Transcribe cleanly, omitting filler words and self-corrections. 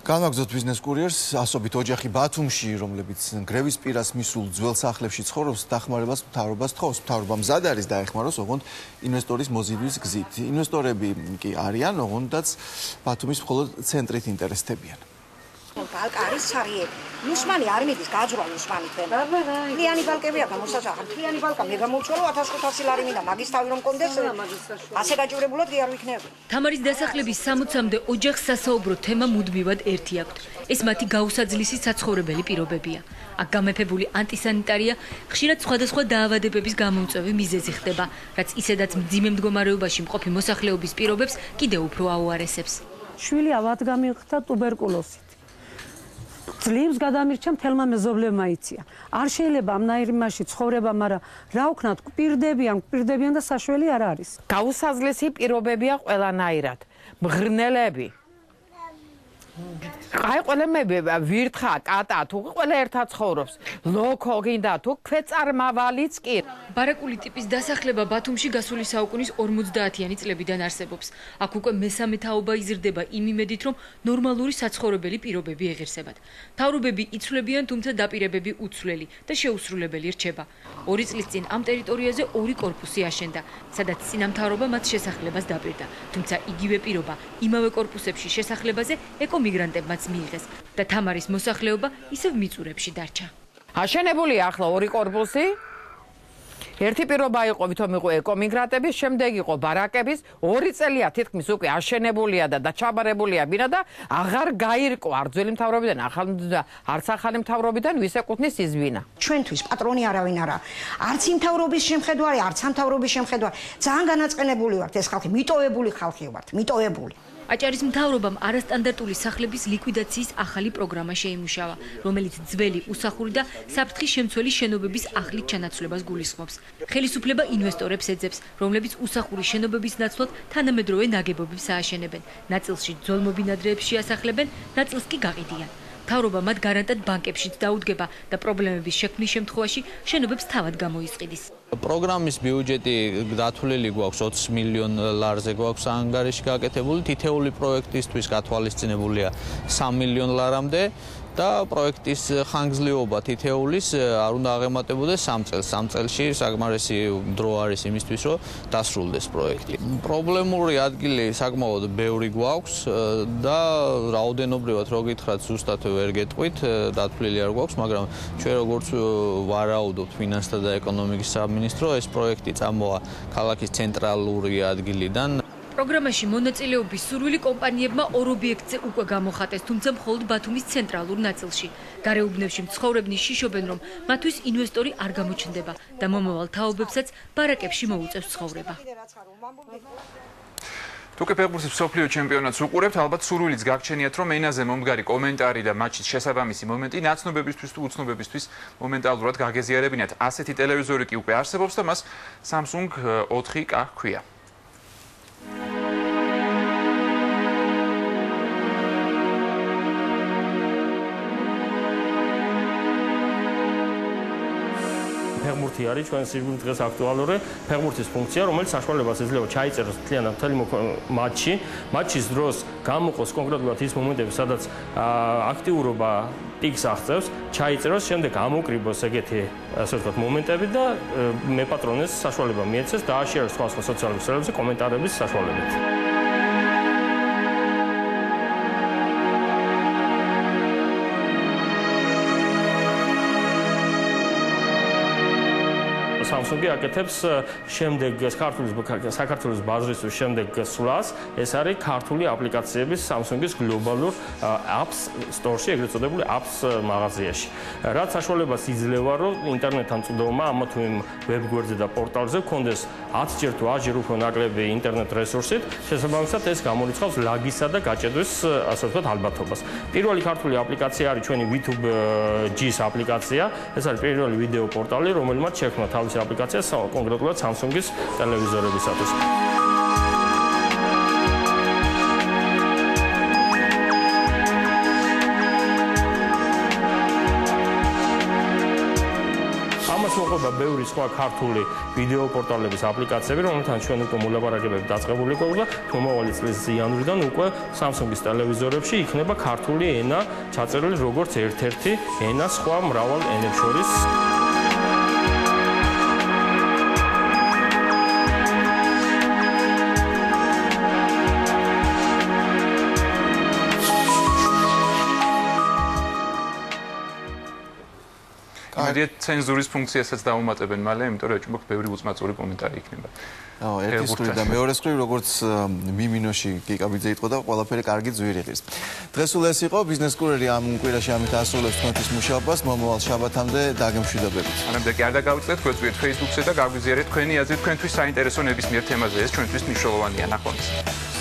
განვაგრძოთ ბიზნეს კურიერს, ასობით ოჯახი ბათუმში, რომლებიც გრევის პირას მისულ ძველ სახლებში ცხოვრობს, დახმარებას მთავრობას თხოვს. მთავრობა მზად არის დაეხმაროს ოღონდ ინვესტორის მოზიდვის გზით. ინვესტორები კი არიან, ოღონდაც ბათუმის მხოლოდ ცენტრით ინტერესდებიან. ბალკა არის ცარიები. ნუსმანი არ მიდის, გაძვრა ნუსმანი თქვენ. მთლიანი ბალკებია და მოსასახა. მთლიანი ბალკა მე გამოვცვალო 1500 ლარი მინდა, მაგის თავი რომ კონდეს. ასე გაჭირებულად კი არ ვიქნები. თამარის დასახლების 60-მდე ოჯახს სასაუბრო თემა მუდმივად ერთი აქვთ. ეს მათი გაუსაძლისი საცხოვრებელი პირობებია. აქ გამეფებული ანტისანიტარია ხშირად სხვადასხვა დაავადებების გამომწვევი მიზეზი ხდება, რაც ისედაც მძიმე მდგომარეობაში მყოფი მოსახლეობის პირობებს კიდევ უფრო აუარესებს. შვილი ავად გამიღთა ტუბერკულოზით. ძლივს გადამირჩა მთელმა მეზობლებმა იცია. არ შეიძლება ამნაირი მასში ცხოვრება, მაგრამ რა ვქნათ, გვპირდებიან და საშველი არ არის. გაუსაძლისი პირობებია ყველანაირად. მღრნელები. აი ყველემები ვირთხა, კატა, თუ ყველა ერთად ცხოვრობს. ლოქო გინდა, თუ ქვეწარმავალიც კი. ბარაკული ტიპის დასახლება ბათუმში გასული საუკუნის 50-იანი წლებიდან არსებობს. აქ უკვე მესამე თაობა იზრდება იმ იმედით, რომ ნორმალური საცხოვრებელი პირობები ეღირსებათ. მთავრობები იცვლებიან, თუმცა დაპირებები უცვლელი და შეუსრულებელი რჩება. 2 წლის წინ ამ ტერიტორიაზე 2 კორპუსი აშენდა, სადაც წინამთავრობა მათ შესახლებას დაპირდა. თუმცა იგივე პირობა იმავე კორპუსებში შესახლებაზე ეკომიგრანტებმაც მიიღეს და თამარის მოსახლეობა ისევ მიწურებში დარჩა. აშენებულია ახლა 2 კორპუსი. ერთი პირობა იყო ვითომ იყო ეკომიგრანტების, შემდეგ იყო ბარაკების, 2 წელია თითქმის უკვე აშენებულია და დაჩაბარებულია ბინა და აღარ გაირკვა არ ძველი მთავრობიდან, არც ახალი მთავრობიდან ვის ეკუთვნის ის ბინა. ჩვენთვის პატრონი არავინ არა. არც იმ მთავრობის შემხედვარი, არც ამ მთავრობის შემხედვარი. ძალიან განაწყენებული ვართ ეს ხალხი, მიტოვებული ხალხი ვართ, მიტოვებული. აჭარის მთავრობამ არასტანდარტული სახლების ლიკვიდაციის ახალი პროგრამა შეიმუშავა, რომელიც ძველი, უსახური და საფრთხის შემცველი შენობების ახლით ჩანაცვლებას გულისხმობს. ხელისუფლება ინვესტორებს ეძებს, რომლებიც უსახური შენობების ნაცვლად თანამედროვე ნაგებობებს ააშენებენ. ნაწილში ძოლმობინადრეებში ასახლებენ, ნაწილს კი გაყიდიან. მთავრობა მათ გარანტად ბანკებშიც დაუდგება და პრობლემების შექმნის შემთხვევაში შენობებს თავად გამოისყიდის. პროგრამის ბიუჯეტი დათვლილი გვაქვს 20 მილიონ ლარზე გვაქვს ანგარიში გაკეთებული, თითეული პროექტისთვის გათვალისწინებულია 3 მილიონ ლარამდე და პროექტის ხანგრძლივობა თითეულის არ უნდა აღემატებოდეს 3 წელს. 3 წელში საკმარისი დრო არის იმისთვის, რომ დასრულდეს პროექტი. პრობლემური ადგილი საკმაოდ ბევრი გვაქვს და რაოდენობრივად რო გითხრათ, ზუსტად ვერ გეტყვით, დათვლილი არ გვაქვს, მაგრამ ჩვენ როგორც ვარაუდობთ ფინანსთა და ეკონომიკის სამინისტრო, ეს პროექტი წამოვა ქალაქის ცენტრალური ადგილიდან. პროგრამაში მონაწილეობის სურვილი კომპანიებმა 2 ობიექტზე უკვე გამოხატეს, თუმცა მხოლოდ ბათუმის ცენტრალურ ნაწილში. გარეუბნებში მცხოვრებნი შიშობენ, რომ მათთვის ინვესტორი არ გამოჩნდება და მომავალ თაობებსაც ბარაკებში მოუწევს ცხოვრება. თუკი ფეხბურთის მსოფლიო ჩემპიონატს უყურებთ, ალბათ სურვილიც გაგჩენიათ, რომ ენაზე მომდგარი კომენტარი და მატჩის შესაბამისი მომენტი ნაცნობებისთვის თუ უცნობებისთვის მომენტალურად გაგეზიარებინათ. ასეთი ტელევიზორი კი უკვე არსებობს და მას Samsung 4K ჰქვია. ფეხბურთი არის ჩვენს სივრცის დღეს აქტუალური ფეხბურთის ფუნქცია, რომელიც საშუალებას ეძლევა ჩაიწეროს მთლიანად მთელი მატჩი. მატჩის დროს გამოყოს კონკრეტულად ის მომენტები, სადაც აქტიურობა პიკს აღწევს, ჩაიწეროს, შემდეგ ამოკრიბოს ეგეთი, ასე ვთქვათ, მომენტები და მეპატრონეს საშუალება მიეცეს და ააშიეროს სხვა სოციალურ ქსელებზე კომენტარების საშუალებით. Samsung-ი აკეთებს შემდეგ საქართველოს ბაზრისთვის შემდეგ სვლას, ეს არის ქართული აპლიკაციების Samsung-ის გლობალურ apps store-ში, ეგრეთ წოდებული apps მაღაზიაში. რაც საშუალებას იძლევა, რომ ინტერნეტთან წვდომა ამა თუ იმ ვებგვერდზე და პორტალზე გქონდეს 10-ჯერ თუ 100-ჯერ უფრო ნაკლები ინტერნეტ რესურსით, შესაბამისად ეს გამორიცხავს ლაგისა და გაჭედვის, ასე ვთქვათ, ალბათობას. პირველი ქართული აპლიკაცია არის ჩვენი YouTube G-ის აპლიკაცია, ეს არის პირველი ვიდეო პორტალი, რომელმაც შექმნა თავისი აპლიკაცია კონკრეტულად Samsung-ის ტელევიზორებისათვის. განსხვავდება ბევრი სხვა ქართული ვიდეო პორტალების აპლიკაციები, რომელთან ჩვენ უკვე მოლაპარაკებები დაწყებული გვაქვს და მომავალი წლის იანვრიდან უკვე Samsung-ის ტელევიზორებში იქნება ქართული ენა ჩაწერილი როგორც ერთ-ერთი ენა სხვა მრავალ ენებს შორის. იმედია ცენზურის ფუნქციასაც დაუმატებენ მალე, იმიტომ რომ ეჭვმოქმედ ბევრი უწმაწური კომენტარი იქნება. ერთი მხრივ და მეორე მხრივ როგორც მიმინოში გიკაბიძე იტყო და ყველაფერი კარგი ძვირი ღირს. დღეს სულ ეს იყო ბიზნეს კურიერი ამ კვირაში ამით ასრულებს თქვენთვის მუშაობას მომავალ შაბათამდე დაგემშვიდობებით. მანამდე კი არ დაგავიწყდეთ, გვეწვიეთ Facebook-ზე და გაგვიზიარეთ თქვენი აზრი თქვენთვის საინტერესო ნებისმიერ თემაზე, ეს ჩვენთვის მნიშვნელოვანია. ნახვამდის.